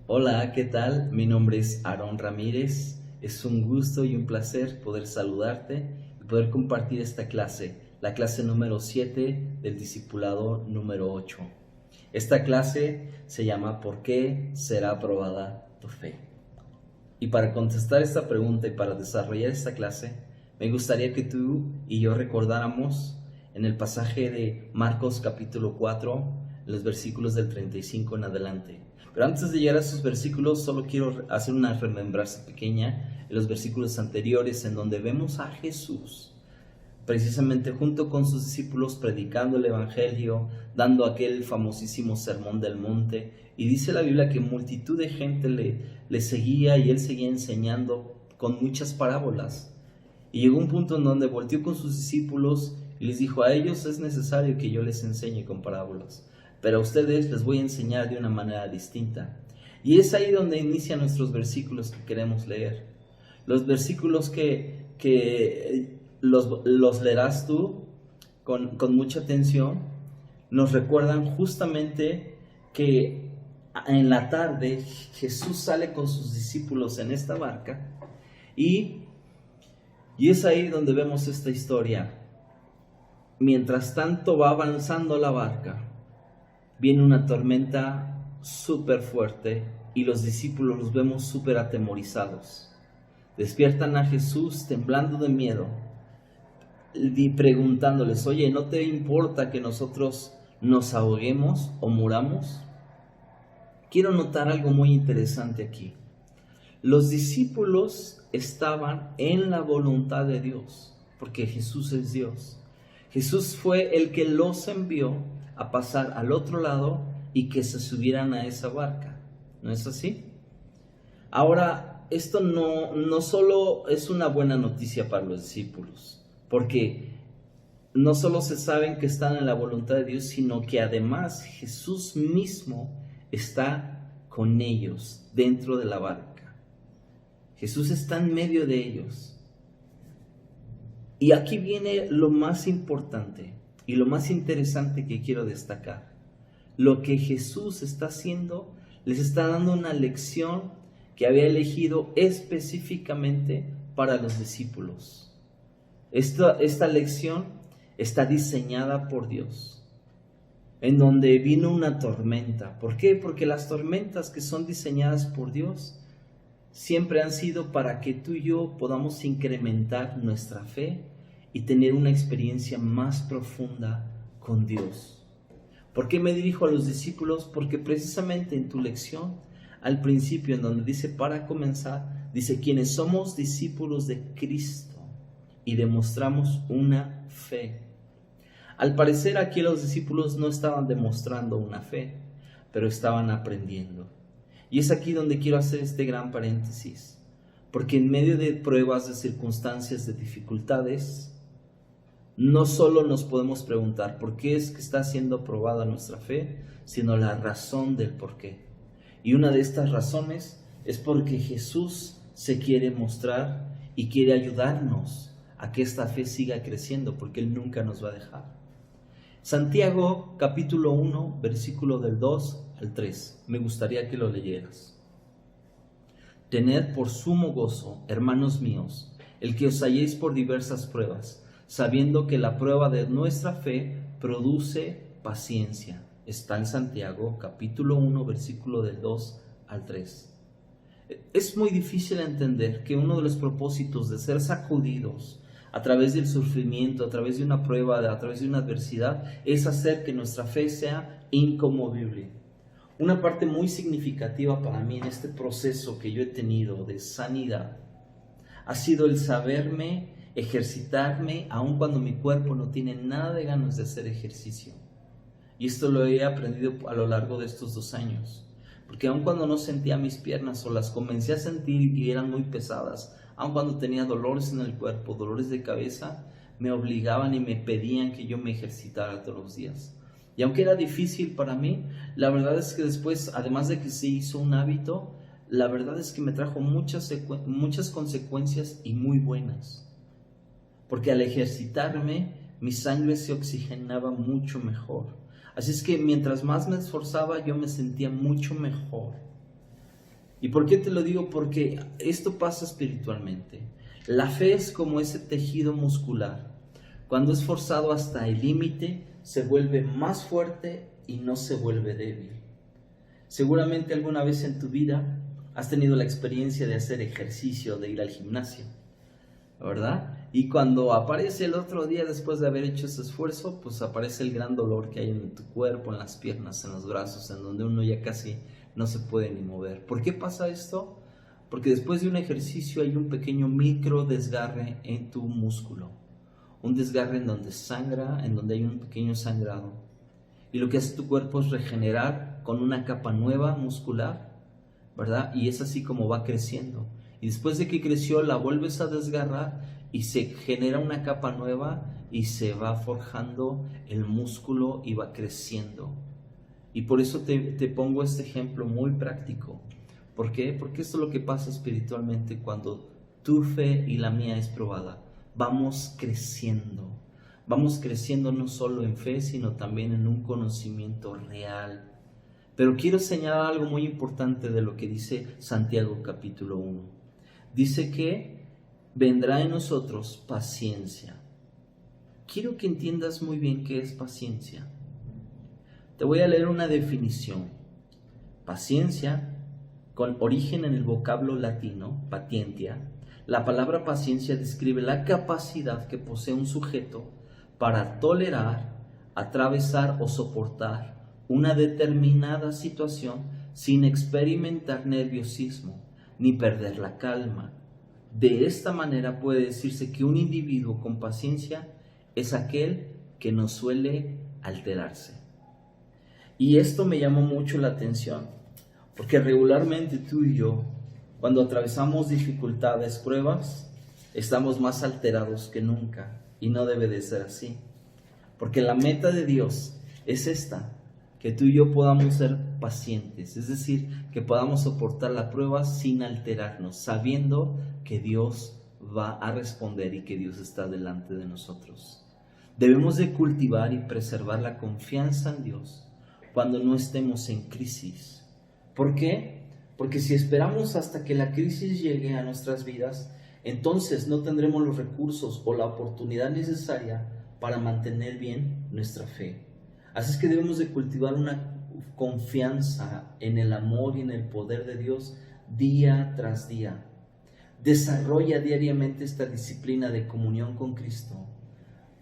Hola, ¿qué tal? Mi nombre es Aarón Ramírez. Es un gusto y un placer poder saludarte y poder compartir esta clase, la clase número 7 del discipulado número 8. Esta clase se llama ¿Por qué será aprobada tu fe? Y para contestar esta pregunta y para desarrollar esta clase, me gustaría que tú y yo recordáramos en el pasaje de Marcos capítulo 4, los versículos del 35 en adelante. Pero antes de llegar a esos versículos, solo quiero hacer una remembranza pequeña en los versículos anteriores, en donde vemos a Jesús precisamente junto con sus discípulos predicando el evangelio, dando aquel famosísimo sermón del monte, y dice la Biblia que multitud de gente le seguía y él seguía enseñando con muchas parábolas. Y llegó un punto en donde volteó con sus discípulos y les dijo: a ellos es necesario que yo les enseñe con parábolas, pero a ustedes les voy a enseñar de una manera distinta. Y es ahí donde inician nuestros versículos que queremos leer. Los versículos que los leerás tú con mucha atención, nos recuerdan justamente que en la tarde Jesús sale con sus discípulos en esta barca y es ahí donde vemos esta historia. Mientras tanto va avanzando la barca, viene una tormenta súper fuerte y los discípulos los vemos súper atemorizados. Despiertan a Jesús temblando de miedo y preguntándoles: oye, ¿no te importa que nosotros nos ahoguemos o muramos? Quiero notar algo muy interesante aquí. Los discípulos estaban en la voluntad de Dios, porque Jesús es Dios. Jesús fue el que los envió a pasar al otro lado y que se subieran a esa barca. ¿No es así? Ahora, esto no solo es una buena noticia para los discípulos, porque no solo se saben que están en la voluntad de Dios, sino que además Jesús mismo está con ellos dentro de la barca. Jesús está en medio de ellos. Y aquí viene lo más importante y lo más interesante que quiero destacar. Lo que Jesús está haciendo, les está dando una lección que había elegido específicamente para los discípulos. Esta lección está diseñada por Dios, en donde vino una tormenta. ¿Por qué? Porque las tormentas que son diseñadas por Dios siempre han sido para que tú y yo podamos incrementar nuestra fe y tener una experiencia más profunda con Dios. ¿Por qué me dirijo a los discípulos? Porque precisamente en tu lección, al principio, en donde dice para comenzar, dice: quienes somos discípulos de Cristo y demostramos una fe. Al parecer aquí los discípulos no estaban demostrando una fe, pero estaban aprendiendo. Y es aquí donde quiero hacer este gran paréntesis, porque en medio de pruebas, de circunstancias, de dificultades, no solo nos podemos preguntar por qué es que está siendo probada nuestra fe, sino la razón del por qué. Y una de estas razones es porque Jesús se quiere mostrar y quiere ayudarnos a que esta fe siga creciendo, porque Él nunca nos va a dejar. Santiago capítulo 1, versículo del 2 al 3. Me gustaría que lo leyeras. Tened por sumo gozo, hermanos míos, el que os halléis por diversas pruebas, sabiendo que la prueba de nuestra fe produce paciencia. Está en Santiago capítulo 1, versículo del 2 al 3. Es muy difícil entender que uno de los propósitos de ser sacudidos a través del sufrimiento, a través de una prueba, a través de una adversidad, es hacer que nuestra fe sea inconmovible. Una parte muy significativa para mí en este proceso que yo he tenido de sanidad ha sido el saberme ejercitarme aun cuando mi cuerpo no tiene nada de ganas de hacer ejercicio. Y esto lo he aprendido a lo largo de estos 2 años, porque aun cuando no sentía mis piernas o las comencé a sentir y eran muy pesadas, aun cuando tenía dolores en el cuerpo, dolores de cabeza, me obligaban y me pedían que yo me ejercitara todos los días. Y aunque era difícil para mí, la verdad es que después, además de que se hizo un hábito, la verdad es que me trajo muchas consecuencias y muy buenas. Porque al ejercitarme, mi sangre se oxigenaba mucho mejor. Así es que mientras más me esforzaba, yo me sentía mucho mejor. ¿Y por qué te lo digo? Porque esto pasa espiritualmente. La fe es como ese tejido muscular. Cuando es forzado hasta el límite, se vuelve más fuerte y no se vuelve débil. Seguramente alguna vez en tu vida has tenido la experiencia de hacer ejercicio, de ir al gimnasio, ¿verdad? Y cuando aparece el otro día después de haber hecho ese esfuerzo, pues aparece el gran dolor que hay en tu cuerpo, en las piernas, en los brazos, en donde uno ya casi no se puede ni mover. ¿Por qué pasa esto? Porque después de un ejercicio hay un pequeño micro desgarre en tu músculo. Un desgarre en donde sangra, en donde hay un pequeño sangrado. Y lo que hace tu cuerpo es regenerar con una capa nueva muscular, ¿verdad? Y es así como va creciendo. Y después de que creció, la vuelves a desgarrar y se genera una capa nueva y se va forjando el músculo y va creciendo. Y por eso te pongo este ejemplo muy práctico. ¿Por qué? Porque esto es lo que pasa espiritualmente cuando tu fe y la mía es probada. Vamos creciendo no solo en fe, sino también en un conocimiento real. Pero quiero señalar algo muy importante de lo que dice Santiago capítulo 1. Dice que vendrá en nosotros paciencia. Quiero que entiendas muy bien qué es paciencia. Te voy a leer una definición. Paciencia, con origen en el vocablo latino, patientia. La palabra paciencia describe la capacidad que posee un sujeto para tolerar, atravesar o soportar una determinada situación sin experimentar nerviosismo ni perder la calma. De esta manera puede decirse que un individuo con paciencia es aquel que no suele alterarse. Y esto me llamó mucho la atención, porque regularmente tú y yo, cuando atravesamos dificultades, pruebas, estamos más alterados que nunca, y no debe de ser así. Porque la meta de Dios es esta, que tú y yo podamos ser pacientes, es decir, que podamos soportar la prueba sin alterarnos, sabiendo que Dios va a responder y que Dios está delante de nosotros. Debemos de cultivar y preservar la confianza en Dios cuando no estemos en crisis. ¿Por qué? Porque si esperamos hasta que la crisis llegue a nuestras vidas, entonces no tendremos los recursos o la oportunidad necesaria para mantener bien nuestra fe. Así es que debemos de cultivar una confianza en el amor y en el poder de Dios día tras día. Desarrolla diariamente esta disciplina de comunión con Cristo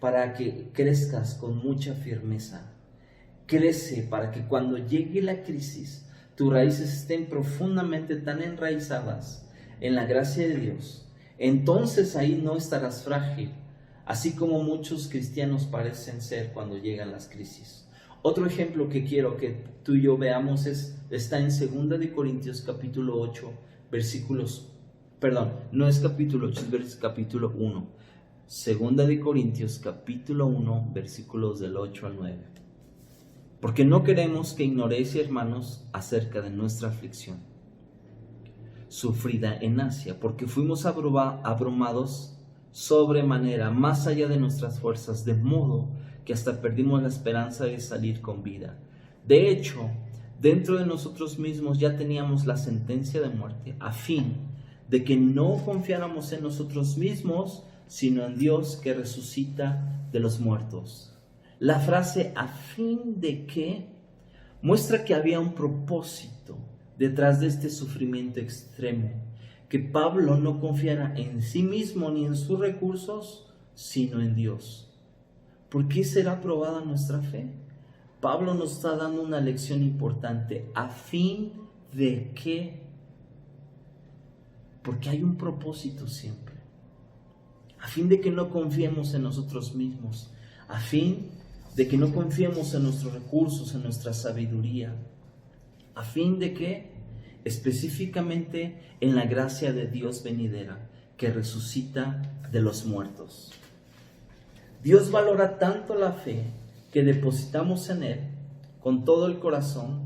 para que crezcas con mucha firmeza. Crece para que cuando llegue la crisis, tus raíces estén profundamente tan enraizadas en la gracia de Dios. Entonces ahí no estarás frágil, así como muchos cristianos parecen ser cuando llegan las crisis. Otro ejemplo que quiero que tú y yo veamos está en 2 de Corintios capítulo 8, no es capítulo 8, es capítulo 1. 2 de Corintios capítulo 1, versículos del 8 al 9. Porque no queremos que ignoréis, hermanos, acerca de nuestra aflicción sufrida en Asia, porque fuimos abrumados sobremanera, más allá de nuestras fuerzas, de modo que hasta perdimos la esperanza de salir con vida. De hecho, dentro de nosotros mismos ya teníamos la sentencia de muerte, a fin de que no confiáramos en nosotros mismos, sino en Dios que resucita de los muertos. La frase "a fin de que" muestra que había un propósito detrás de este sufrimiento extremo, que Pablo no confiara en sí mismo ni en sus recursos, sino en Dios. ¿Por qué será probada nuestra fe? Pablo nos está dando una lección importante, a fin de que, porque hay un propósito siempre, a fin de que no confiemos en nosotros mismos, a fin de que no confiemos en nuestros recursos, en nuestra sabiduría, a fin de que específicamente en la gracia de Dios venidera que resucita de los muertos. Dios valora tanto la fe que depositamos en Él con todo el corazón.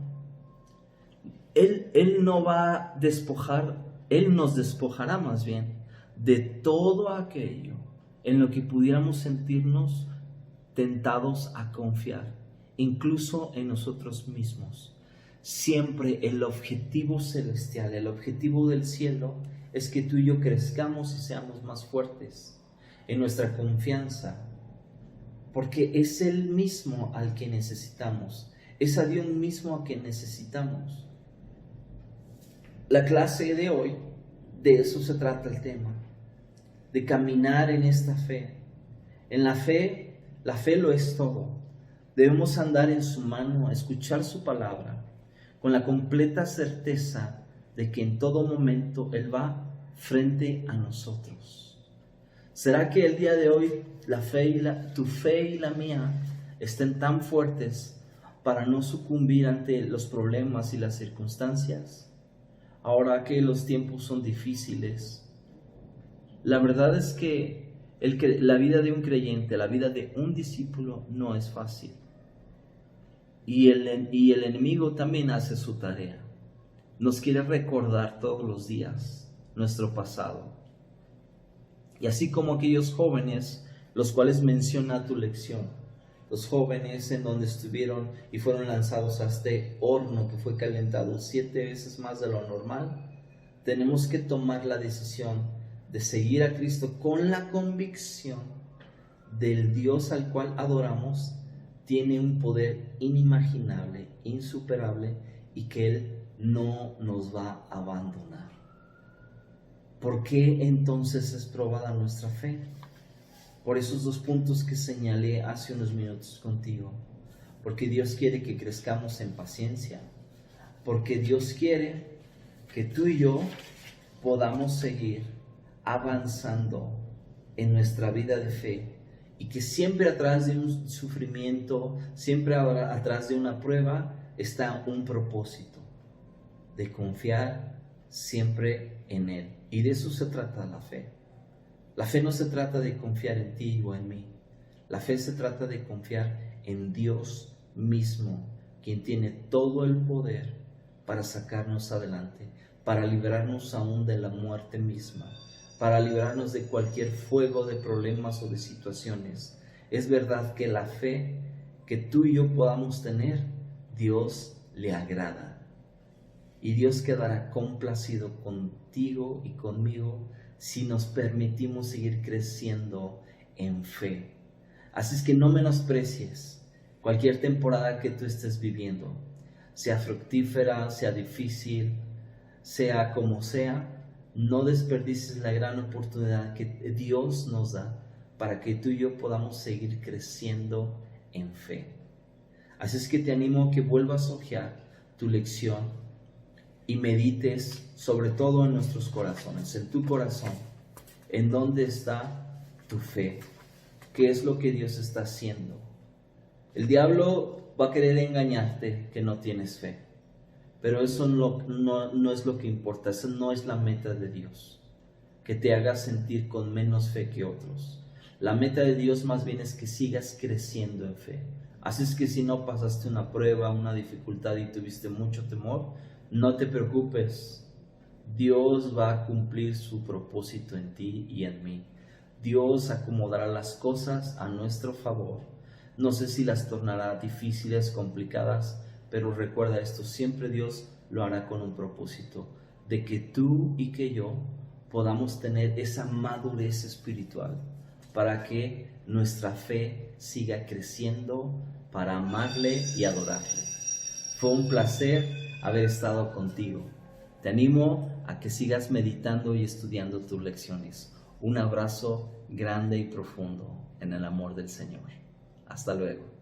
Él no va a despojar, Él nos despojará más bien de todo aquello en lo que pudiéramos sentirnos tentados a confiar, incluso en nosotros mismos. Siempre el objetivo celestial, el objetivo del cielo es que tú y yo crezcamos y seamos más fuertes en nuestra confianza, porque es Él mismo al que necesitamos, es a Dios mismo a quien necesitamos. La clase de hoy, de eso se trata el tema, de caminar en esta fe. En la fe lo es todo. Debemos andar en su mano, escuchar su palabra, con la completa certeza de que en todo momento Él va frente a nosotros. ¿Será que el día de hoy tu fe y la mía estén tan fuertes para no sucumbir ante los problemas y las circunstancias? Ahora que los tiempos son difíciles, la verdad es que la vida de un creyente, la vida de un discípulo no es fácil. Y el enemigo también hace su tarea. Nos quiere recordar todos los días nuestro pasado. Y así como aquellos jóvenes, los cuales menciona tu lección, los jóvenes en donde estuvieron y fueron lanzados a este horno que fue calentado 7 veces más de lo normal, tenemos que tomar la decisión de seguir a Cristo con la convicción del Dios al cual adoramos tiene un poder inimaginable, insuperable, y que Él no nos va a abandonar. ¿Por qué entonces es probada nuestra fe? Por esos 2 puntos que señalé hace unos minutos contigo. Porque Dios quiere que crezcamos en paciencia. Porque Dios quiere que tú y yo podamos seguir avanzando en nuestra vida de fe. Y que siempre atrás de un sufrimiento, siempre atrás de una prueba, está un propósito de confiar siempre en Él. Y de eso se trata la fe. La fe no se trata de confiar en ti o en mí. La fe se trata de confiar en Dios mismo, quien tiene todo el poder para sacarnos adelante, para librarnos aún de la muerte misma, para librarnos de cualquier fuego de problemas o de situaciones. Es verdad que la fe que tú y yo podamos tener, Dios le agrada. Y Dios quedará complacido contigo y conmigo si nos permitimos seguir creciendo en fe. Así es que no menosprecies cualquier temporada que tú estés viviendo, sea fructífera, sea difícil, sea como sea. No desperdicies la gran oportunidad que Dios nos da para que tú y yo podamos seguir creciendo en fe. Así es que te animo a que vuelvas a hojear tu lección y medites sobre todo en nuestros corazones, en tu corazón, en dónde está tu fe, qué es lo que Dios está haciendo. El diablo va a querer engañarte que no tienes fe. Pero eso no es lo que importa, eso no es la meta de Dios, que te hagas sentir con menos fe que otros. La meta de Dios más bien es que sigas creciendo en fe. Así es que si no pasaste una prueba, una dificultad y tuviste mucho temor, no te preocupes. Dios va a cumplir su propósito en ti y en mí. Dios acomodará las cosas a nuestro favor. No sé si las tornará difíciles, complicadas, pero recuerda esto, siempre Dios lo hará con un propósito, de que tú y que yo podamos tener esa madurez espiritual para que nuestra fe siga creciendo para amarle y adorarle. Fue un placer haber estado contigo. Te animo a que sigas meditando y estudiando tus lecciones. Un abrazo grande y profundo en el amor del Señor. Hasta luego.